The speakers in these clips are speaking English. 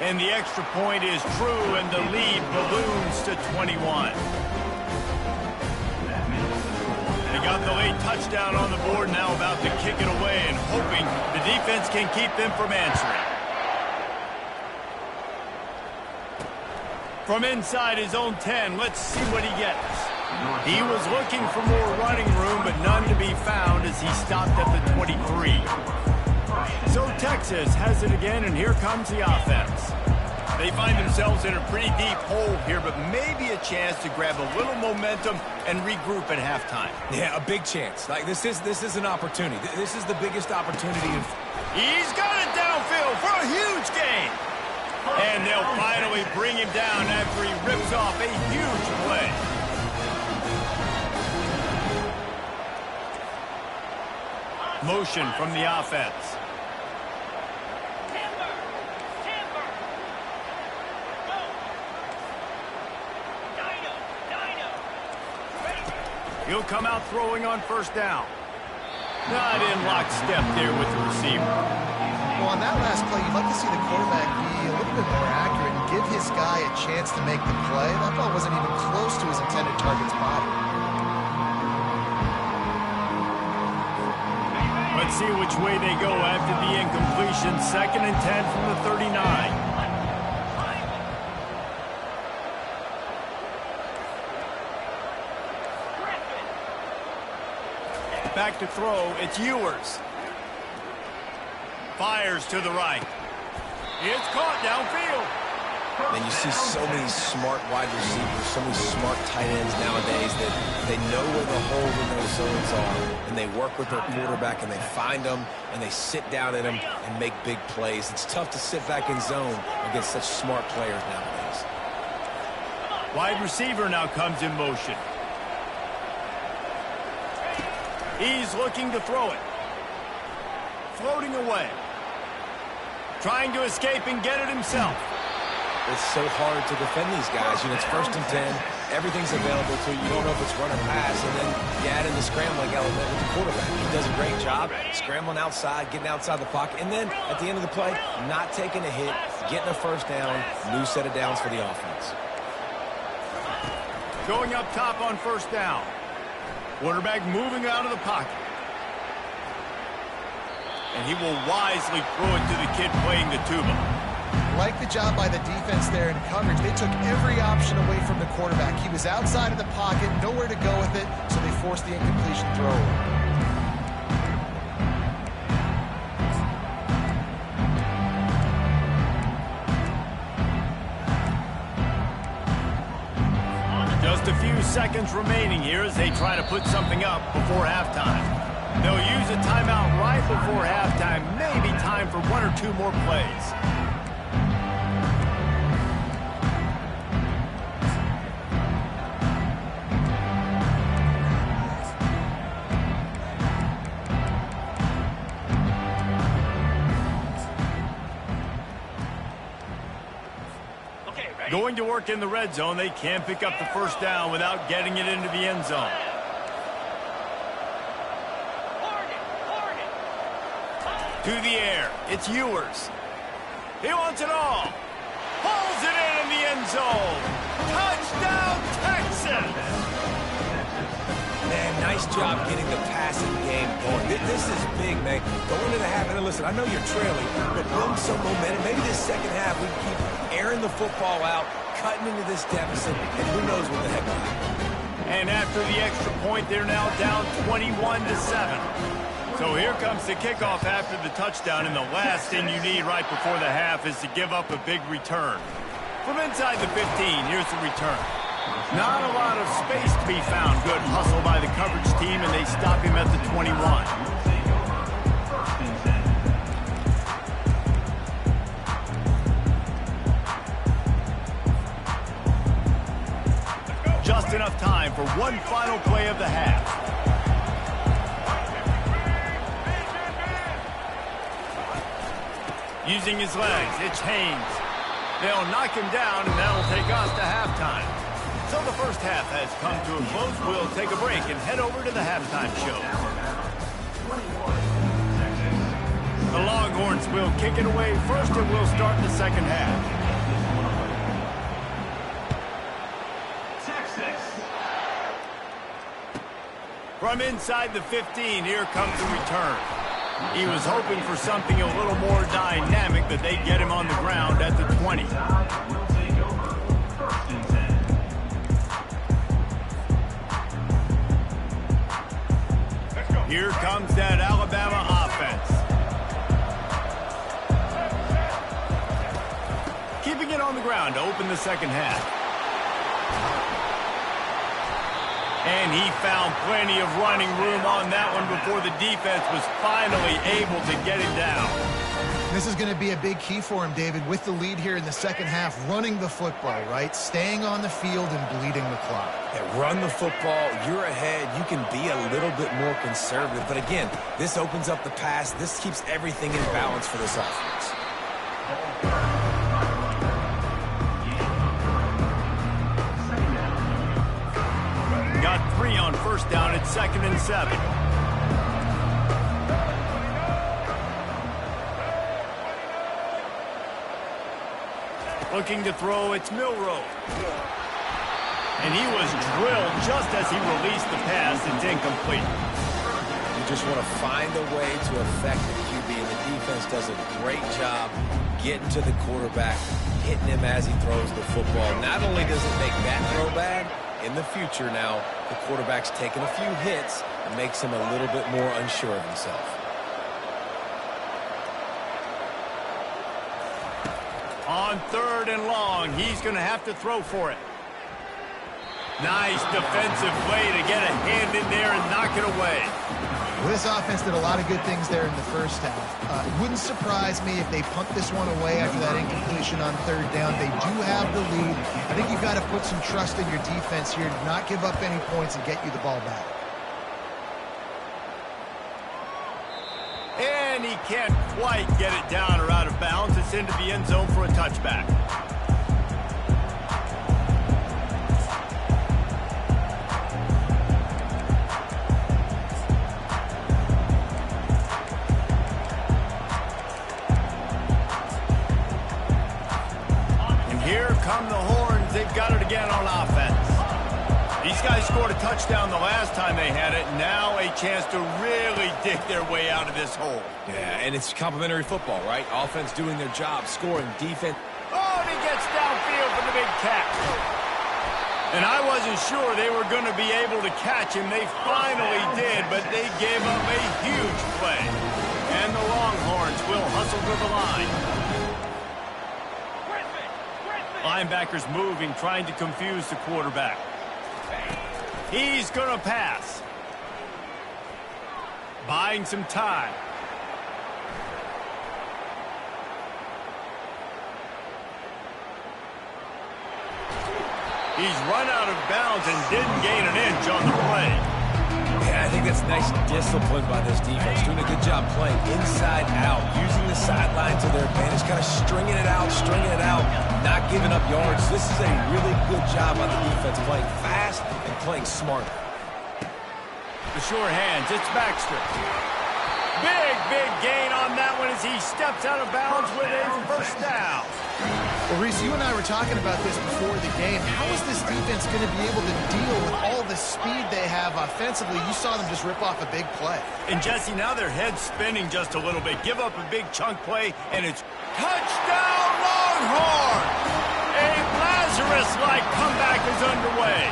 And the extra point is true, and the lead balloons to 21. They got the late touchdown on the board, now about to kick it away and hoping the defense can keep them from answering. From inside his own 10, let's see what he gets. He was looking for more running room, but none to be found as he stopped at the 23. So Texas has it again, and here comes the offense. They find themselves in a pretty deep hole here, but maybe a chance to grab a little momentum and regroup at halftime. Yeah, a big chance. Like this is an opportunity. This is the biggest opportunity. He's got it downfield for a huge gain. And they'll finally bring him down after he rips off a huge play. Motion from the offense. He'll come out throwing on first down. Not in lockstep there with the receiver. Well, on that last play, you'd like to see the quarterback be a little bit more accurate and give his guy a chance to make the play. That ball wasn't even close to his intended target's body. Let's see which way they go after the incompletion. 2nd and 10 from the 39. Back to throw, it's Ewers. Fires to the right. It's caught downfield. And you see so many smart wide receivers, so many smart tight ends nowadays that they know where the holes in those zones are, and they work with their quarterback, and they find them, and they sit down in them and make big plays. It's tough to sit back in zone against such smart players nowadays. Wide receiver now comes in motion. He's looking to throw it. Floating away. Trying to escape and get it himself. It's so hard to defend these guys. You know, it's 1st and 10. Everything's available to you. You don't know if it's run or pass. And then you add in the scrambling element with the quarterback. He does a great job scrambling outside, getting outside the pocket. And then at the end of the play, not taking a hit, getting a first down, new set of downs for the offense. Going up top on first down. Quarterback moving out of the pocket. And he will wisely throw it to the kid playing the tuba. Like the job by the defense there in coverage. They took every option away from the quarterback. He was outside of the pocket, nowhere to go with it, so they forced the incompletion throw. Just a few seconds remaining here as they try to put something up before halftime. They'll use a timeout right before halftime. Maybe time for 1 or 2 more plays. Going to work in the red zone, they can't pick up the first down without getting it into the end zone. To the air, it's Ewers. He wants it all. Pulls it in the end zone. Touchdown, Texas! Man, nice job getting the passing game going. This is big, man. Go into the half, and listen, I know you're trailing, but build some momentum. Maybe this second half we keep airing the football out, cutting into this deficit, and who knows what the heck will happen. And after the extra point, they're now down 21-7. So here comes the kickoff after the touchdown, and the last thing you need right before the half is to give up a big return. From inside the 15, here's the return. Not a lot of space to be found. Good hustle by the coverage team, and they stop him at the 21. Just enough time for one final play of the half. Using his legs, it's Haynes. They'll knock him down, and that'll take us to halftime. So the first half has come to a close. We'll take a break and head over to the halftime show. The Longhorns will kick it away first, and we'll start the second half. From inside the 15, here comes the return. He was hoping for something a little more dynamic, that they'd get him on the ground at the 20. Here comes that Alabama offense. Keeping it on the ground to open the second half. And he found plenty of running room on that one before the defense was finally able to get him down. This is going to be a big key for him, David, with the lead here in the second half, running the football, right? Staying on the field and bleeding the clock. Yeah, run the football, you're ahead, you can be a little bit more conservative. But again, this opens up the pass. This keeps everything in balance for this offense. Got 3 on first down at 2nd and 7. Looking to throw, it's Milroe. And he was drilled just as he released the pass. It's incomplete. You just want to find a way to affect the QB, and the defense does a great job getting to the quarterback, hitting him as he throws the football. Not only does it make that throw bad, in the future now, the quarterback's taking a few hits and makes him a little bit more unsure of himself. On 3rd and long, he's going to have to throw for it. Nice defensive play to get a hand in there and knock it away. Well, this offense did a lot of good things there in the first half. It wouldn't surprise me if they punt this one away after that incompletion on 3rd down. They do have the lead. I think you've got to put some trust in your defense here to not give up any points and get you the ball back. And he can't quite get it down or out of bounds. It's into the end zone for a touchback. Come the Horns, they've got it again on offense. These guys scored a touchdown the last time they had it. Now a chance to really dig their way out of this hole. Yeah, and it's complimentary football, right? Offense doing their job, scoring, defense. Oh, and he gets downfield for the big catch. And I wasn't sure they were going to be able to catch him. They finally did, but they gave up a huge play. And the Longhorns will hustle to the line. Linebackers moving, trying to confuse the quarterback. He's going to pass. Buying some time. He's run out of bounds and didn't gain an inch on the play. Yeah, I think that's nice discipline by this defense. Doing a good job playing inside out, using the sideline to their advantage, kind of stringing it out, not giving up yards. This is a really good job by the defense, playing fast and playing smart. The short hands, it's Baxter. Big gain on that one as he steps out of bounds with a first down. Well, Reese, you and I were talking about this before the game. How is this defense going to be able to deal with all the speed they have offensively? You saw them just rip off a big play. And, Jesse, now their head's spinning just a little bit. Give up a big chunk play, and it's touchdown Longhorn! A Lazarus-like comeback is underway.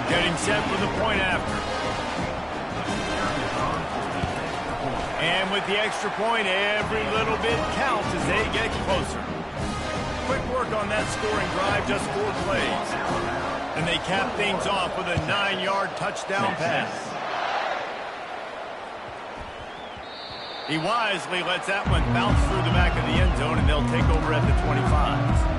Getting set for the point after. And with the extra point, every little bit counts as they get closer. Quick work on that scoring drive, just 4 plays. And they cap things off with a 9-yard touchdown pass. He wisely lets that one bounce through the back of the end zone, and they'll take over at the 25.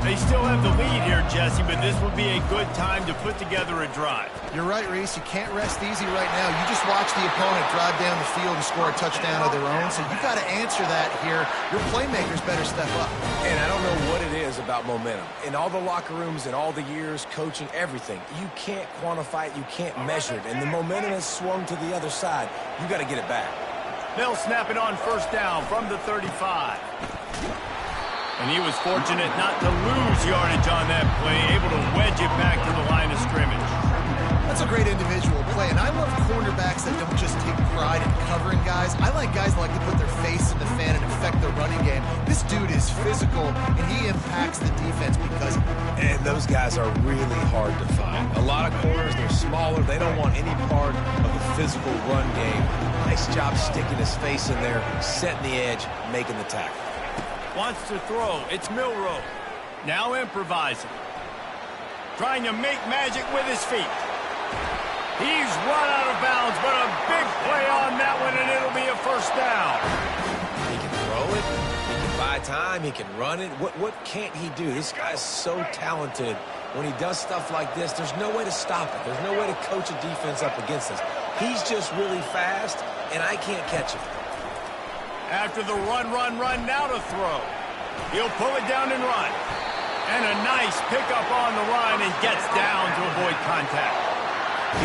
They still have the lead here, Jesse, but this would be a good time to put together a drive. You're right, Reese. You can't rest easy right now. You just watch the opponent drive down the field and score a touchdown of their own, so you got to answer that here. Your playmakers better step up. And I don't know what it is about momentum. In all the locker rooms, in all the years, coaching, everything, you can't quantify it, you can't measure it. And the momentum has swung to the other side. You got to get it back. They'll snap it on first down from the 35. And he was fortunate not to lose yardage on that play, able to wedge it back to the line of scrimmage. That's a great individual play, and I love cornerbacks that don't just take pride in covering guys. I like guys that like to put their face in the fan and affect the running game. This dude is physical, and he impacts the defense because of it. And those guys are really hard to find. A lot of corners, they're smaller. They don't want any part of the physical run game. Nice job sticking his face in there, setting the edge, making the tackle. Wants to throw. It's Milroe. Now improvising. Trying to make magic with his feet. He's run out of bounds, but a big play on that one, and it'll be a first down. He can throw it. He can buy time. He can run it. What can't he do? This guy's so talented. When he does stuff like this, there's no way to stop it. There's no way to coach a defense up against us. He's just really fast, and I can't catch him. After the run, now to throw. He'll pull it down and run. And a nice pickup on the run and gets down to avoid contact.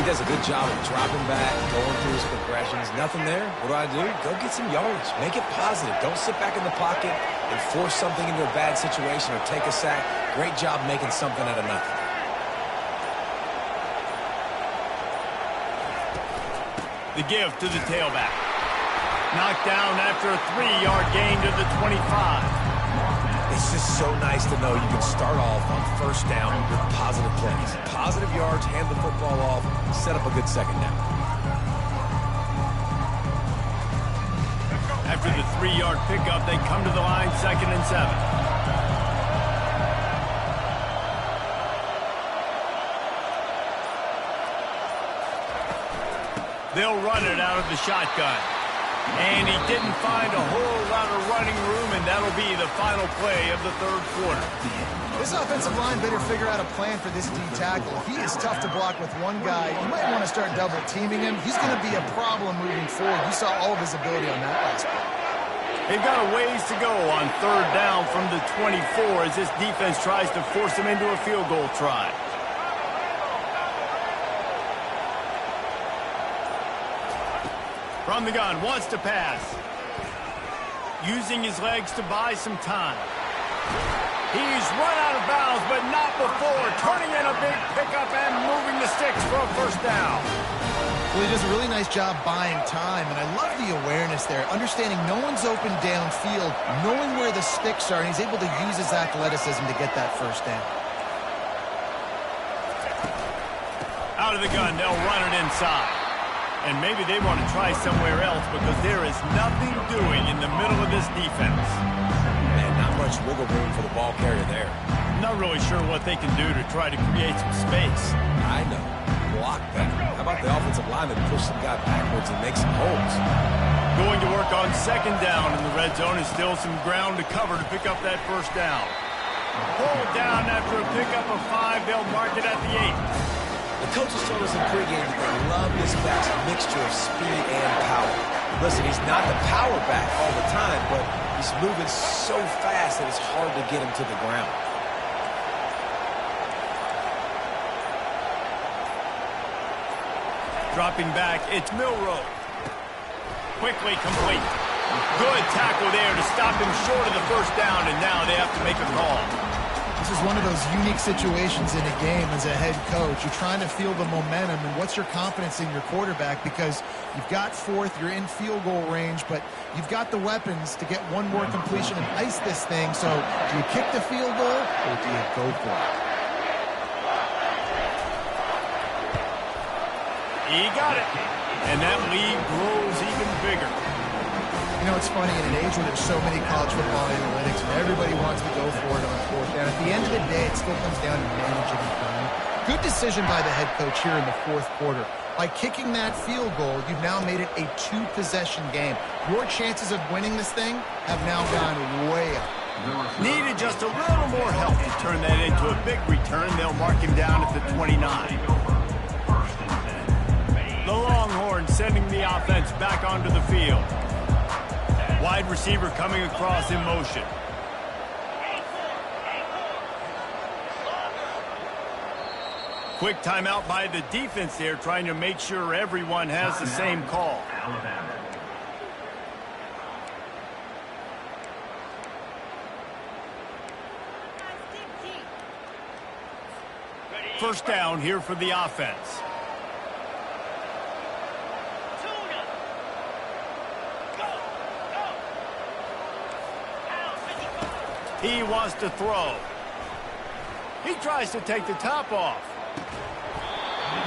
He does a good job of dropping back, going through his progressions. Nothing there. What do? Go get some yardage. Make it positive. Don't sit back in the pocket and force something into a bad situation or take a sack. Great job making something out of nothing. The give to the tailback. Knocked down after a 3-yard gain to the 25. It's just so nice to know you can start off on first down with positive plays. Positive yards, hand the football off, set up a good second down. After the 3-yard pickup, they come to the line, 2nd and 7. They'll run it out of the shotgun. And he didn't find a whole lot of running room, and that'll be the final play of the 3rd quarter. This offensive line better figure out a plan for this D tackle. If he is tough to block with one guy, you might want to start double teaming him. He's going to be a problem moving forward. You saw all of his ability on that last play. They've got a ways to go on 3rd down from the 24 as this defense tries to force him into a field goal try. From the gun, wants to pass. Using his legs to buy some time. He's run out of bounds, but not before. Turning in a big pickup and moving the sticks for a first down. Well, he does a really nice job buying time, and I love the awareness there. Understanding no one's open downfield, knowing where the sticks are, and he's able to use his athleticism to get that first down. Out of the gun, they'll run it inside. And maybe they want to try somewhere else because there is nothing doing in the middle of this defense. Man, not much wiggle room for the ball carrier there. Not really sure what they can do to try to create some space. I know. Block that. How about the offensive lineman push some guy backwards and make some holes? Going to work on 2nd down in the red zone is still some ground to cover to pick up that first down. Pulled down after a pickup of 5. They'll mark it at the 8. The coaches told us in pregame that they love this back's mixture of speed and power. Listen, he's not the power back all the time, but he's moving so fast that it's hard to get him to the ground. Dropping back, it's Milroe. Quickly complete. Good tackle there to stop him short of the first down, and now they have to make a call. This is one of those unique situations in a game as a head coach. You're trying to feel the momentum, and what's your confidence in your quarterback? Because you've got 4th, you're in field goal range, but you've got the weapons to get one more completion and ice this thing. So do you kick the field goal, or do you go for it? He got it. And that lead grows even bigger. You know, it's funny, in an age where there's so many college football analytics and everybody wants to go for it on 4th down, at the end of the day, it still comes down to managing time. Good decision by the head coach here in the 4th quarter. By kicking that field goal, you've now made it a 2-possession game. Your chances of winning this thing have now gone way up. Needed just a little more help to turn that into a big return. They'll mark him down at the 29. The Longhorns sending the offense back onto the field. Wide receiver coming across in motion. Quick timeout by the defense there, trying to make sure everyone has the same call. First down here for the offense. He wants to throw. He tries to take the top off.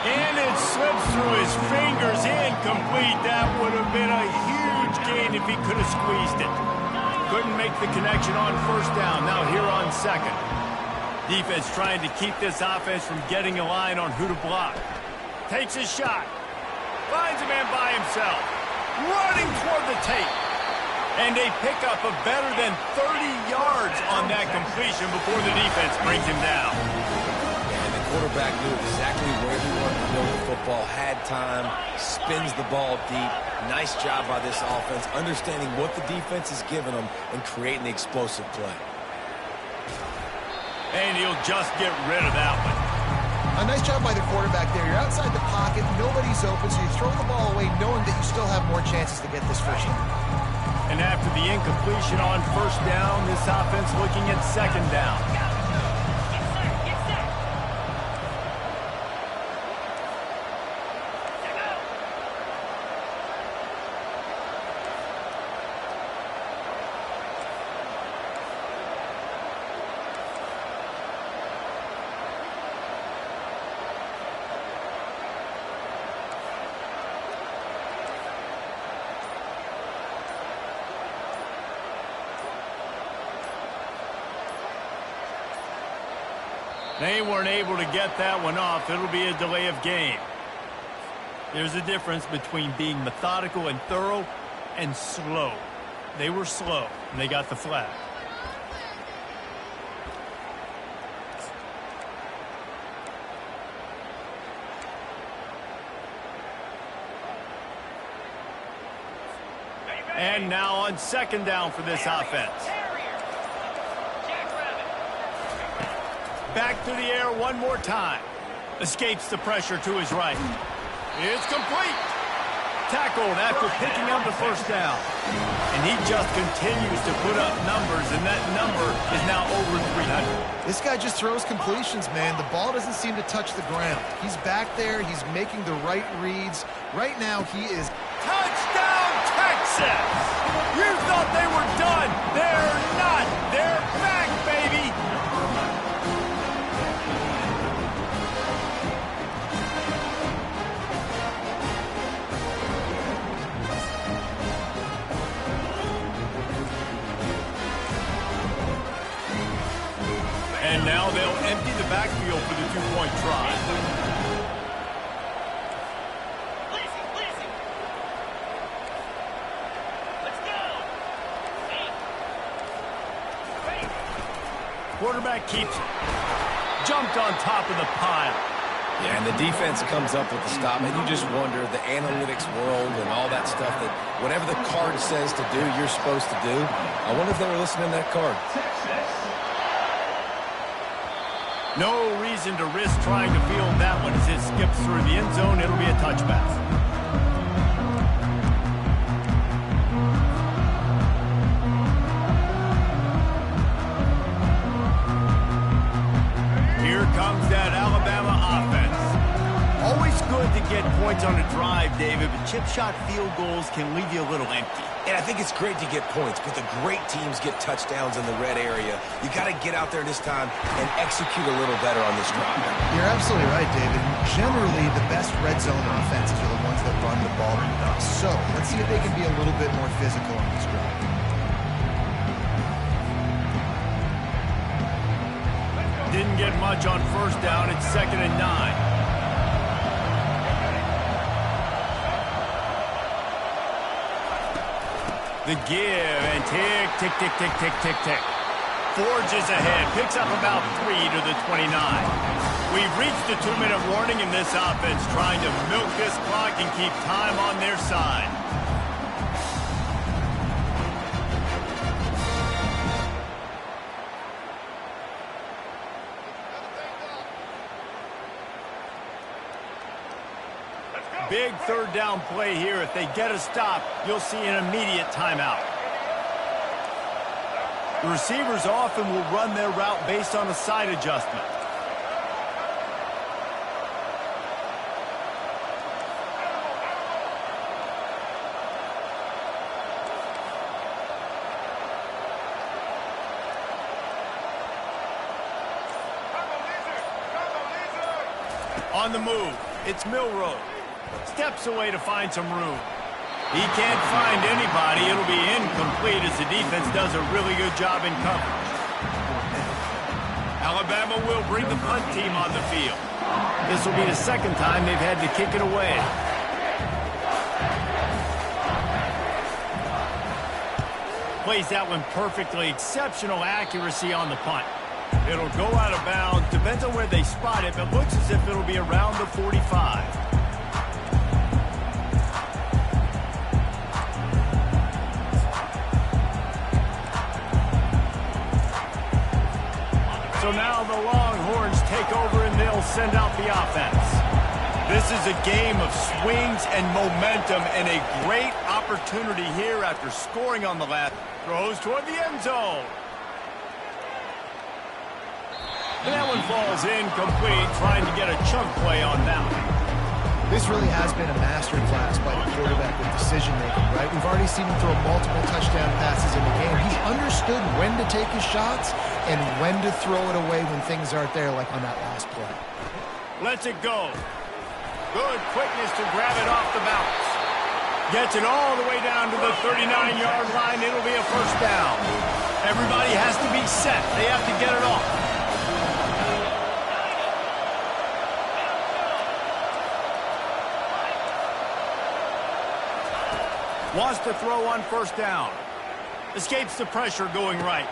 And it slips through his fingers, incomplete. That would have been a huge gain if he could have squeezed it. Couldn't make the connection on first down. Now here on second. Defense trying to keep this offense from getting a line on who to block. Takes his shot. Finds a man by himself. Running toward the tape. And they pick up a better than 30 yards on that completion before the defense brings him down. Quarterback knew exactly where he wanted to go with the football, had time, spins the ball deep. Nice job by this offense, understanding what the defense is giving them and creating the explosive play. And he'll just get rid of that one. A nice job by the quarterback there. You're outside the pocket, nobody's open, so you throw the ball away knowing that you still have more chances to get this first down. And after the incompletion on first down, this offense looking at second down. They weren't able to get that one off. It'll be a delay of game. There's a difference between being methodical and thorough and slow. They were slow, and they got the flag. And now on second down for this offense. Back to the air one more time. Escapes the pressure to his right. It's complete. Tackled after picking up the first down. And he just continues to put up numbers, and that number is now over 300. This guy just throws completions, man. The ball doesn't seem to touch the ground. He's back there. He's making the right reads. Right now, he is... Touchdown, Texas! You thought they were done. They're not. They're back, baby. And now they'll empty the backfield for the two-point try. Quarterback keeps it. Jumped on top of the pile. Yeah, and the defense comes up with the stop, and you just wonder, the analytics world and all that stuff, that whatever the card says to do, you're supposed to do. I wonder if they were listening to that card. No reason to risk trying to field that one as it skips through the end zone. It'll be a touchback. Here comes that Alabama offense. Always good to get points on a drive, David, but chip shot field goals can leave you a little empty. And I think it's great to get points, but the great teams get touchdowns in the red area. You got to get out there this time and execute a little better on this drive. You're absolutely right, David. Generally, the best red zone offenses are the ones that run the ball the best. So let's see if they can be a little bit more physical on this drive. Didn't get much on first down. It's 2nd and 9. The give, and tick, tick, tick, tick, tick, tick, tick. forges ahead, picks up about 3 to the 29. We've reached the 2-minute warning in this offense, trying to milk this clock and keep time on their side. Big third down play here. If they get a stop, you'll see an immediate timeout. The receivers often will run their route based on a side adjustment. On the move, it's Milrow. Steps away to find some room. He can't find anybody. It'll be incomplete as the defense does a really good job in coverage. Alabama will bring the punt team on the field. This will be the second time they've had to kick it away. Plays that one perfectly. Exceptional accuracy on the punt. It'll go out of bounds. Depends on where they spot it, but looks as if it'll be around the 45. So now the Longhorns take over and they'll send out the offense. This is a game of swings and momentum and a great opportunity here after scoring on the last. Throws toward the end zone. And that one falls incomplete, trying to get a chunk play on that one. This really has been a master class by the quarterback with decision-making, right? We've already seen him throw multiple touchdown passes in the game. He understood when to take his shots and when to throw it away when things aren't there, like on that last play. Lets it go. Good quickness to grab it off the bounce. Gets it all the way down to the 39-yard line. It'll be a first down. Everybody has to be set. They have to get it off. Wants to throw on first down. Escapes the pressure going right.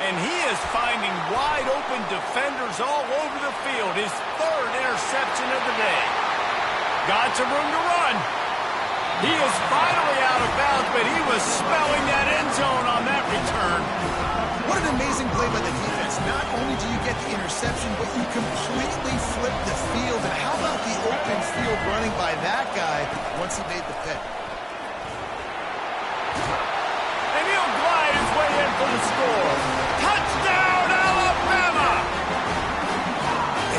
And he is finding wide-open defenders all over the field. His third interception of the day. Got some room to run. He is finally out of bounds, but he was smelling that end zone on that return. What an amazing play by the defense. Not only do you get the interception, but you completely flip the field. And how about the open field running by that guy once he made the pick? And he'll glide his way in for the score. Touchdown, Alabama!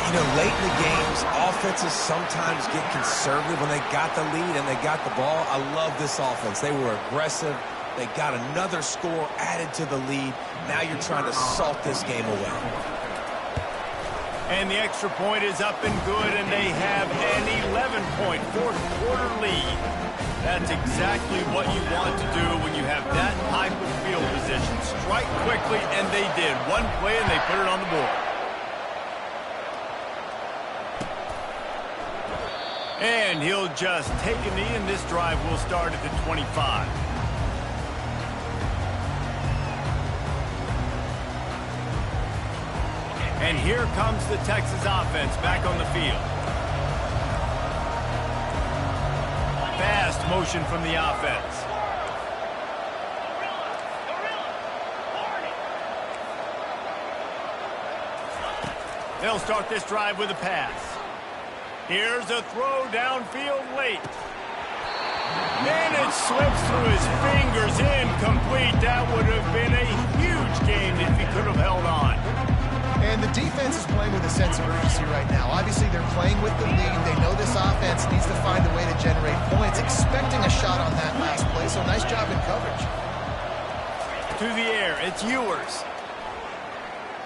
You know, late in the games, offenses sometimes get conservative when they got the lead and they got the ball. I love this offense. They were aggressive. They got another score added to the lead. Now you're trying to salt this game away. And the extra point is up and good, and they have an 11-point fourth-quarter lead. That's exactly what you want to do when you have that type of field position. Strike quickly, and they did. One play, and they put it on the board. And he'll just take a knee, and this drive will start at the 25. And here comes the Texas offense back on the field. Fast motion from the offense. They'll start this drive with a pass. Here's a throw downfield late. And it slips through his fingers, incomplete. That would have been a huge game if he could have held on. And the defense is playing with a sense of urgency right now. Obviously, they're playing with the lead. They know this offense needs to find a way to generate points, expecting a shot on that last play. So nice job in coverage. To the air, it's Ewers.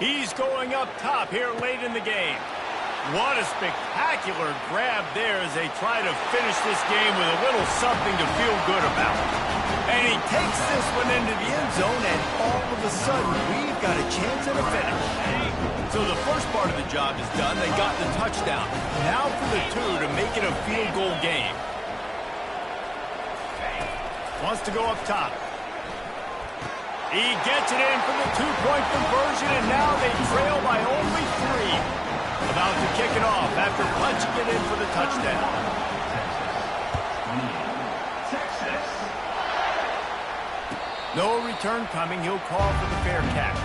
He's going up top here late in the game. What a spectacular grab there as they try to finish this game with a little something to feel good about. And he takes this one into the end zone, and all of a sudden, we've got a chance at a finish. So the first part of the job is done. They got the touchdown. Now for the two to make it a field goal game. Wants to go up top. He gets it in for the two-point conversion, and now they trail by only 3. About to kick it off after punching it in for the touchdown. No return coming. He'll call for the fair catch.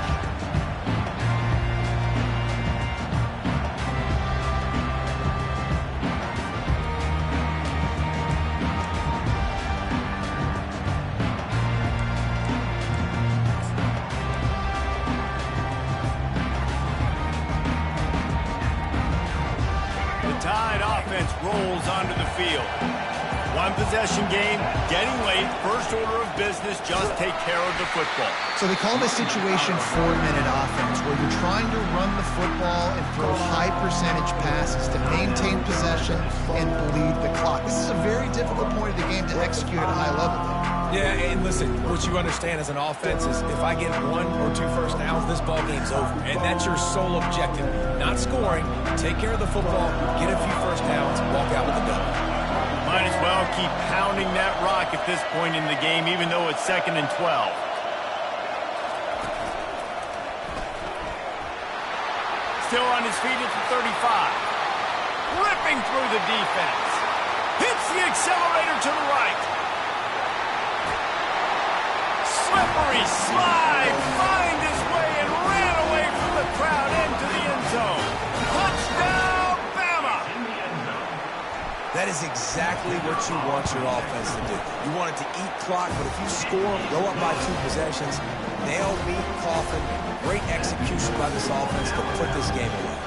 Rolls onto the field. One possession game, getting late, first order of business, just take care of the football. So they call this situation 4-minute offense, where you're trying to run the football and throw high percentage passes to maintain possession and bleed the clock. This is a very difficult point of the game to execute at a high level. Yeah, and listen, what you understand as an offense is if I get 1 or 2 first downs, this ball game's over. And that's your sole objective. Not scoring, take care of the football, get a few first downs, walk out with a dub. Might as well keep pounding that rock at this point in the game, even though it's 2nd and 12. Still on his feet at the 35. Ripping through the defense. Hits the accelerator to the right. Slippery slide, find his way and ran away from the crowd into the end zone. Touchdown, Bama! That is exactly what you want your offense to do. You want it to eat clock, but if you score, go up by 2 possessions, nail, meet, coffin, great execution by this offense to put this game away.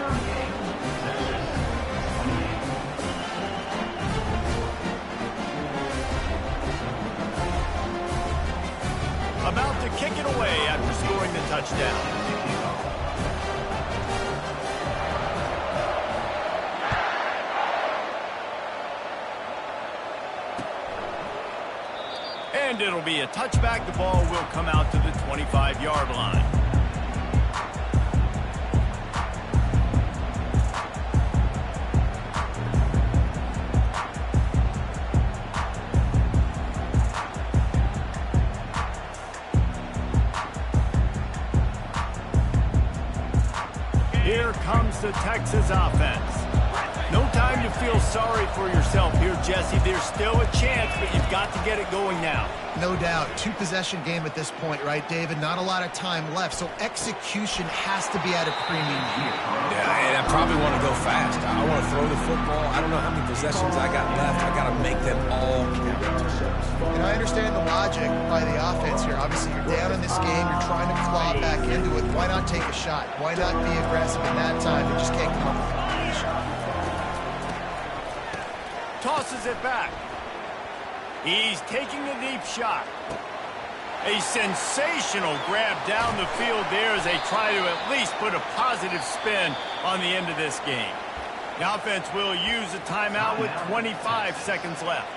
About to kick it away after scoring the touchdown. And it'll be a touchback. The ball will come out to the 25-yard line. Here comes the Texas offense. No time to feel sorry for yourself here, Jesse. There's still a chance, but you've got to get it going now. No doubt. 2-possession game at this point, right, David? Not a lot of time left, so execution has to be at a premium here. Yeah, and I probably want to go fast. I want to throw the football. I don't know how many possessions I got left. I got to make them all count. And I understand the logic by the offense here. Obviously, you're down in this game. You're trying to claw back into it. Why not take a shot? Why not be aggressive in that time? They just can't come up with a completion. Tosses it back. He's taking a deep shot. A sensational grab down the field there as they try to at least put a positive spin on the end of this game. The offense will use a timeout with 25 seconds left.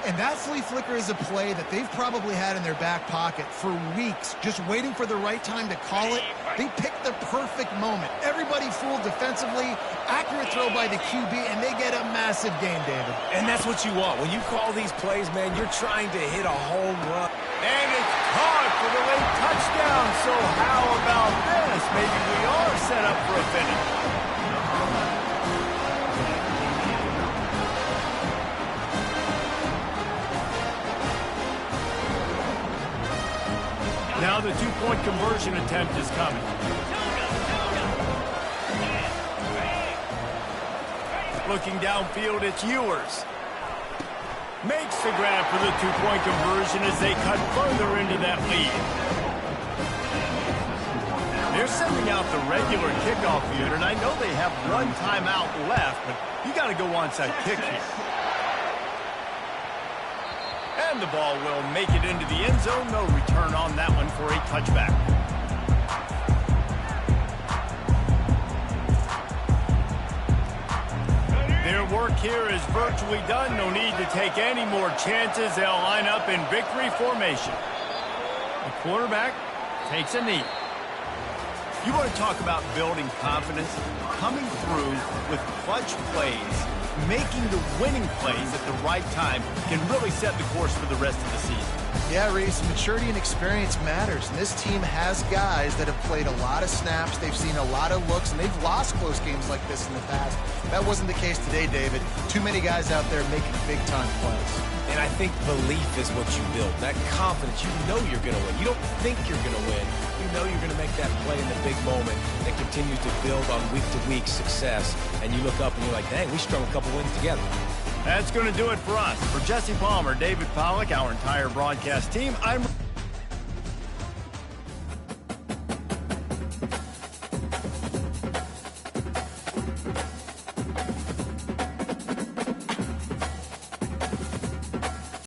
And that flea flicker is a play that they've probably had in their back pocket for weeks, just waiting for the right time to call it. They picked the perfect moment. Everybody fooled defensively, accurate throw by the QB, and they get a massive gain, David. And that's what you want. When you call these plays, man, you're trying to hit a home run. And it's caught for the late touchdown. So how about this? Maybe we are set up for a finish. Now the two-point conversion attempt is coming. Looking downfield, it's Ewers. Makes the grab for the two-point conversion as they cut further into that lead. They're sending out the regular kickoff unit, and I know they have one timeout left, but you got to go onside kick here. And the ball will make it into the end zone. No return on that one for a touchback. Their work here is virtually done. No need to take any more chances. They'll line up in victory formation. The quarterback takes a knee. You want to talk about building confidence? Coming through with clutch plays, making the winning plays at the right time can really set the course for the rest of the season. Yeah, Reese, maturity and experience matters. And this team has guys that have played a lot of snaps. They've seen a lot of looks, and they've lost close games like this in the past. That wasn't the case today, David. Too many guys out there making big-time plays. And I think belief is what you build. That confidence, you know you're going to win. You don't think you're going to win. You know you're going to make that play in the big moment that continues to build on week-to-week success. And you look up and you're like, dang, we strung a couple wins together. That's going to do it for us. For Jesse Palmer, David Pollack, our entire broadcast team, I'm